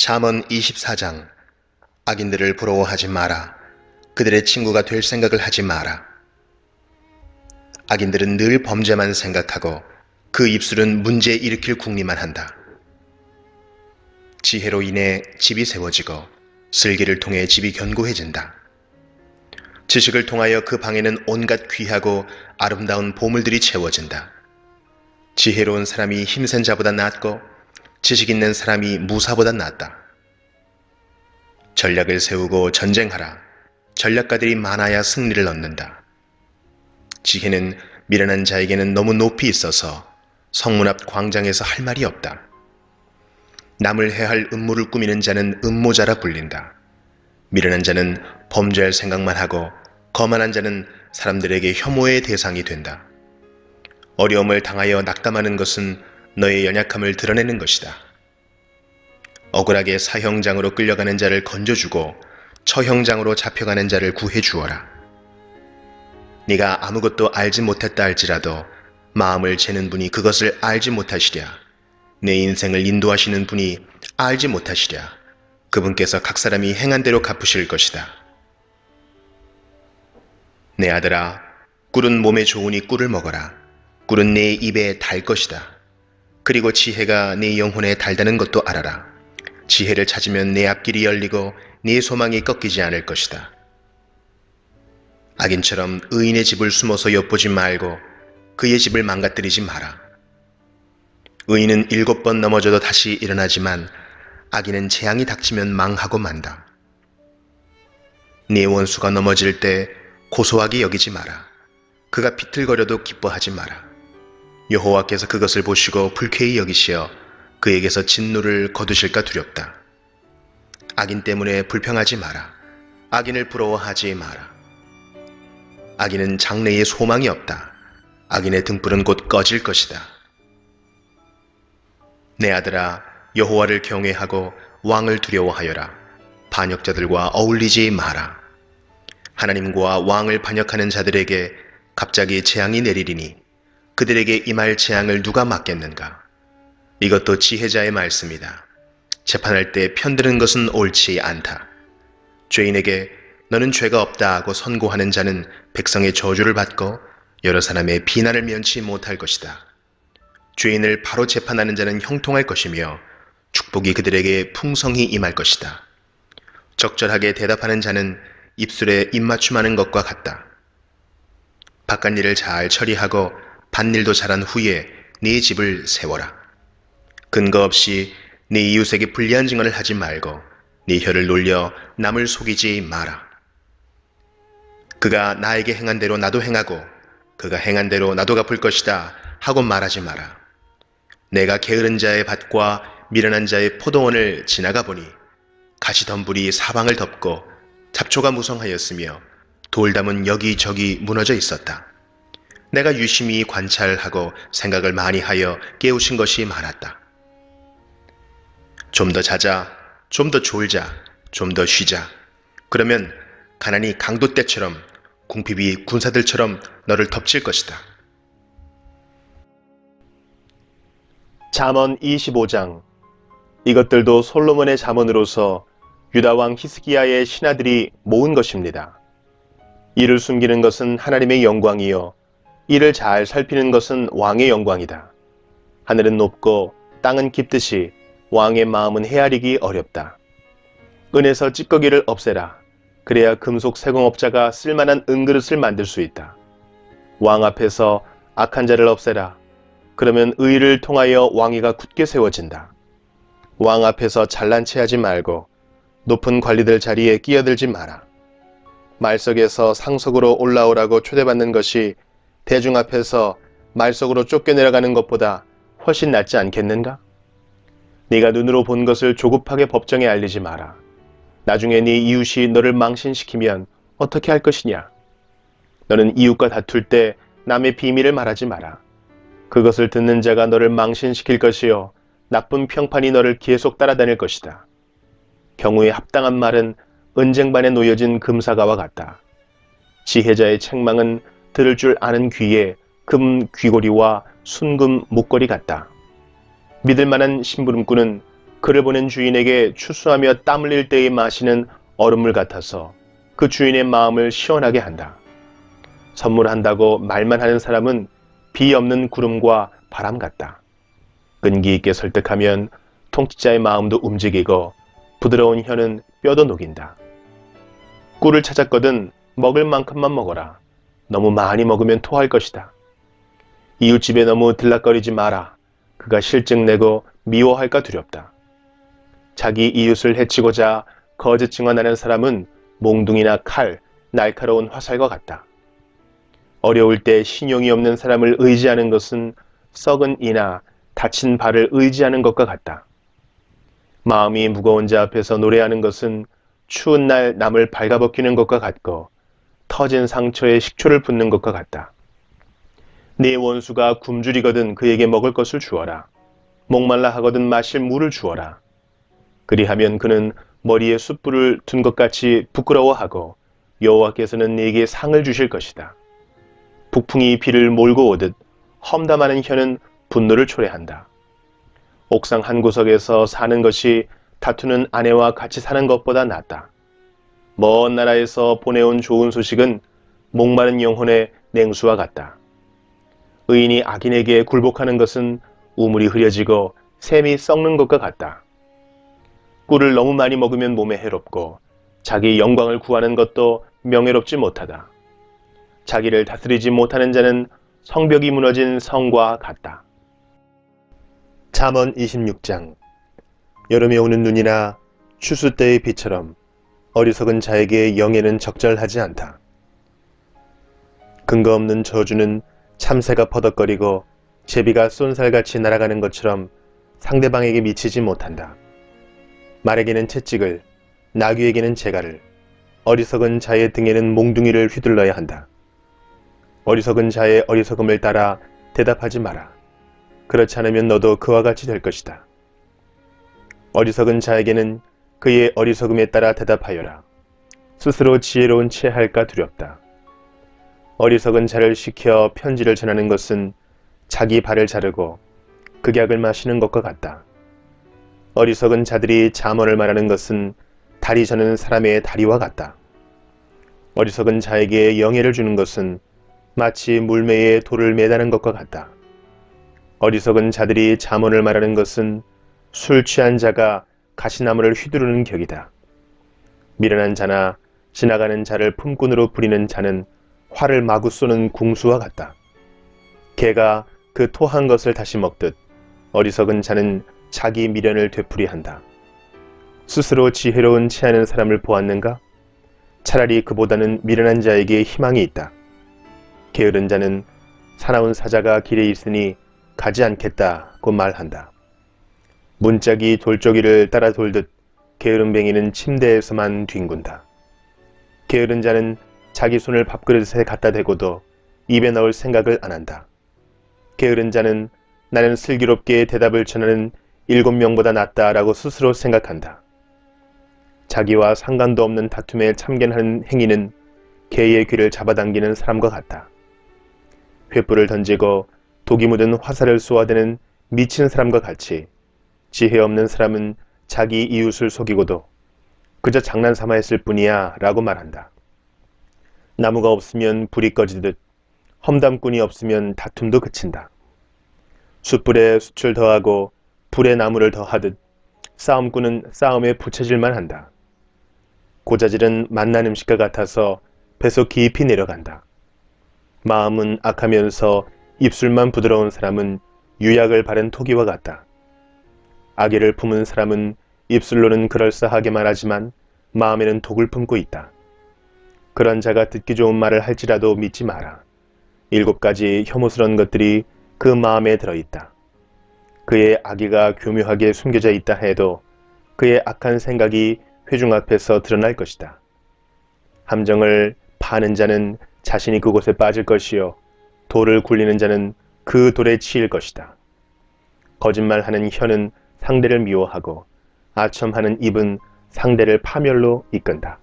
잠언 24장. 악인들을 부러워하지 마라. 그들의 친구가 될 생각을 하지 마라. 악인들은 늘 범죄만 생각하고 그 입술은 문제 일으킬 궁리만 한다. 지혜로 인해 집이 세워지고 슬기를 통해 집이 견고해진다. 지식을 통하여 그 방에는 온갖 귀하고 아름다운 보물들이 채워진다. 지혜로운 사람이 힘센 자보다 낫고 지식 있는 사람이 무사보다 낫다. 전략을 세우고 전쟁하라. 전략가들이 많아야 승리를 얻는다. 지혜는 미련한 자에게는 너무 높이 있어서 성문 앞 광장에서 할 말이 없다. 남을 해할 음모를 꾸미는 자는 음모자라 불린다. 미련한 자는 범죄할 생각만 하고 거만한 자는 사람들에게 혐오의 대상이 된다. 어려움을 당하여 낙담하는 것은 너의 연약함을 드러내는 것이다. 억울하게 사형장으로 끌려가는 자를 건져주고 처형장으로 잡혀가는 자를 구해주어라. 네가 아무것도 알지 못했다 할지라도 마음을 재는 분이 그것을 알지 못하시랴. 내 인생을 인도하시는 분이 알지 못하시랴. 그분께서 각 사람이 행한 대로 갚으실 것이다. 내 아들아, 꿀은 몸에 좋으니 꿀을 먹어라. 꿀은 내 입에 달 것이다. 그리고 지혜가 내 영혼에 달다는 것도 알아라. 지혜를 찾으면 내 앞길이 열리고 네 소망이 꺾이지 않을 것이다. 악인처럼 의인의 집을 숨어서 엿보지 말고 그의 집을 망가뜨리지 마라. 의인은 7번 넘어져도 다시 일어나지만 악인은 재앙이 닥치면 망하고 만다. 네 원수가 넘어질 때 고소하게 여기지 마라. 그가 비틀거려도 기뻐하지 마라. 여호와께서 그것을 보시고 불쾌히 여기시어 그에게서 진노를 거두실까 두렵다. 악인 때문에 불평하지 마라. 악인을 부러워하지 마라. 악인은 장래에 소망이 없다. 악인의 등불은 곧 꺼질 것이다. 내 아들아, 여호와를 경외하고 왕을 두려워하여라. 반역자들과 어울리지 마라. 하나님과 왕을 반역하는 자들에게 갑자기 재앙이 내리리니 그들에게 임할 재앙을 누가 막겠는가? 이것도 지혜자의 말씀이다. 재판할 때 편드는 것은 옳지 않다. 죄인에게 너는 죄가 없다 하고 선고하는 자는 백성의 저주를 받고 여러 사람의 비난을 면치 못할 것이다. 죄인을 바로 재판하는 자는 형통할 것이며 축복이 그들에게 풍성히 임할 것이다. 적절하게 대답하는 자는 입술에 입맞춤하는 것과 같다. 바깥일을 잘 처리하고 밭일도 잘한 후에 네 집을 세워라. 근거 없이 네 이웃에게 불리한 증언을 하지 말고 네 혀를 놀려 남을 속이지 마라. 그가 나에게 행한 대로 나도 행하고 그가 행한 대로 나도 갚을 것이다 하고 말하지 마라. 내가 게으른 자의 밭과 미련한 자의 포도원을 지나가 보니 가시덤불이 사방을 덮고 잡초가 무성하였으며 돌담은 여기저기 무너져 있었다. 내가 유심히 관찰하고 생각을 많이 하여 깨우친 것이 많았다. 좀 더 자자, 좀 더 졸자, 좀 더 쉬자. 그러면 가난이 강도 때처럼 궁핍이 군사들처럼 너를 덮칠 것이다. 잠언 25장. 이것들도 솔로몬의 잠언으로서 유다왕 히스기야의 신하들이 모은 것입니다. 이를 숨기는 것은 하나님의 영광이요 이를 잘 살피는 것은 왕의 영광이다. 하늘은 높고 땅은 깊듯이 왕의 마음은 헤아리기 어렵다. 은에서 찌꺼기를 없애라. 그래야 금속 세공업자가 쓸만한 은그릇을 만들 수 있다. 왕 앞에서 악한 자를 없애라. 그러면 의를 통하여 왕위가 굳게 세워진다. 왕 앞에서 잘난 체하지 말고 높은 관리들 자리에 끼어들지 마라. 말석에서 상석으로 올라오라고 초대받는 것이 대중 앞에서 말석으로 쫓겨내려가는 것보다 훨씬 낫지 않겠는가? 네가 눈으로 본 것을 조급하게 법정에 알리지 마라. 나중에 네 이웃이 너를 망신시키면 어떻게 할 것이냐? 너는 이웃과 다툴 때 남의 비밀을 말하지 마라. 그것을 듣는 자가 너를 망신시킬 것이요 나쁜 평판이 너를 계속 따라다닐 것이다. 경우에 합당한 말은 은쟁반에 놓여진 금사과와 같다. 지혜자의 책망은 들을 줄 아는 귀에 금 귀고리와 순금 목걸이 같다. 믿을 만한 심부름꾼은 그를 보낸 주인에게 추수하며 땀 흘릴 때에 마시는 얼음물 같아서 그 주인의 마음을 시원하게 한다. 선물한다고 말만 하는 사람은 비 없는 구름과 바람 같다. 끈기 있게 설득하면 통치자의 마음도 움직이고 부드러운 혀는 뼈도 녹인다. 꿀을 찾았거든 먹을 만큼만 먹어라. 너무 많이 먹으면 토할 것이다. 이웃집에 너무 들락거리지 마라. 그가 실증내고 미워할까 두렵다. 자기 이웃을 해치고자 거짓 증언하는 사람은 몽둥이나 칼, 날카로운 화살과 같다. 어려울 때 신용이 없는 사람을 의지하는 것은 썩은 이나 다친 발을 의지하는 것과 같다. 마음이 무거운 자 앞에서 노래하는 것은 추운 날 남을 발가벗기는 것과 같고 터진 상처에 식초를 붓는 것과 같다. 네 원수가 굶주리거든 그에게 먹을 것을 주어라. 목말라 하거든 마실 물을 주어라. 그리하면 그는 머리에 숯불을 둔 것 같이 부끄러워하고 여호와께서는 네게 상을 주실 것이다. 북풍이 비를 몰고 오듯 험담하는 혀는 분노를 초래한다. 옥상 한 구석에서 사는 것이 다투는 아내와 같이 사는 것보다 낫다. 먼 나라에서 보내온 좋은 소식은 목마른 영혼의 냉수와 같다. 의인이 악인에게 굴복하는 것은 우물이 흐려지고 샘이 썩는 것과 같다. 꿀을 너무 많이 먹으면 몸에 해롭고 자기 영광을 구하는 것도 명예롭지 못하다. 자기를 다스리지 못하는 자는 성벽이 무너진 성과 같다. 잠언 26장. 여름에 오는 눈이나 추수 때의 비처럼 어리석은 자에게 영예는 적절하지 않다. 근거 없는 저주는 참새가 퍼덕거리고 제비가 쏜살같이 날아가는 것처럼 상대방에게 미치지 못한다. 말에게는 채찍을, 나귀에게는 재갈을, 어리석은 자의 등에는 몽둥이를 휘둘러야 한다. 어리석은 자의 어리석음을 따라 대답하지 마라. 그렇지 않으면 너도 그와 같이 될 것이다. 어리석은 자에게는 그의 어리석음에 따라 대답하여라. 스스로 지혜로운 채 할까 두렵다. 어리석은 자를 시켜 편지를 전하는 것은 자기 발을 자르고 극약을 마시는 것과 같다. 어리석은 자들이 잠언을 말하는 것은 다리 저는 사람의 다리와 같다. 어리석은 자에게 영예를 주는 것은 마치 물매에 돌을 매다는 것과 같다. 어리석은 자들이 잠언을 말하는 것은 술 취한 자가 가시나무를 휘두르는 격이다. 미련한 자나 지나가는 자를 품꾼으로 부리는 자는 활을 마구 쏘는 궁수와 같다. 개가 그 토한 것을 다시 먹듯 어리석은 자는 자기 미련을 되풀이한다. 스스로 지혜로운 체하는 사람을 보았는가? 차라리 그보다는 미련한 자에게 희망이 있다. 게으른 자는 사나운 사자가 길에 있으니 가지 않겠다고 말한다. 문짝이 돌조기를 따라 돌듯 게으름뱅이는 침대에서만 뒹군다. 게으른 자는 자기 손을 밥그릇에 갖다 대고도 입에 넣을 생각을 안 한다. 게으른 자는 나는 슬기롭게 대답을 전하는 7명보다 낫다라고 스스로 생각한다. 자기와 상관도 없는 다툼에 참견하는 행위는 개의 귀를 잡아당기는 사람과 같다. 횃불을 던지고 독이 묻은 화살을 쏘아대는 미친 사람과 같이 지혜 없는 사람은 자기 이웃을 속이고도 그저 장난삼아 했을 뿐이야 라고 말한다. 나무가 없으면 불이 꺼지듯 험담꾼이 없으면 다툼도 그친다. 숯불에 숯을 더하고 불에 나무를 더하듯 싸움꾼은 싸움에 부채질만 한다. 고자질은 맛난 음식과 같아서 배속 깊이 내려간다. 마음은 악하면서 입술만 부드러운 사람은 유약을 바른 토기와 같다. 악의를 품은 사람은 입술로는 그럴싸하게 말하지만 마음에는 독을 품고 있다. 그런 자가 듣기 좋은 말을 할지라도 믿지 마라. 7가지 혐오스러운 것들이 그 마음에 들어있다. 그의 악의가 교묘하게 숨겨져 있다 해도 그의 악한 생각이 회중 앞에서 드러날 것이다. 함정을 파는 자는 자신이 그곳에 빠질 것이요 돌을 굴리는 자는 그 돌에 치일 것이다. 거짓말하는 혀는 상대를 미워하고 아첨하는 입은 상대를 파멸로 이끈다.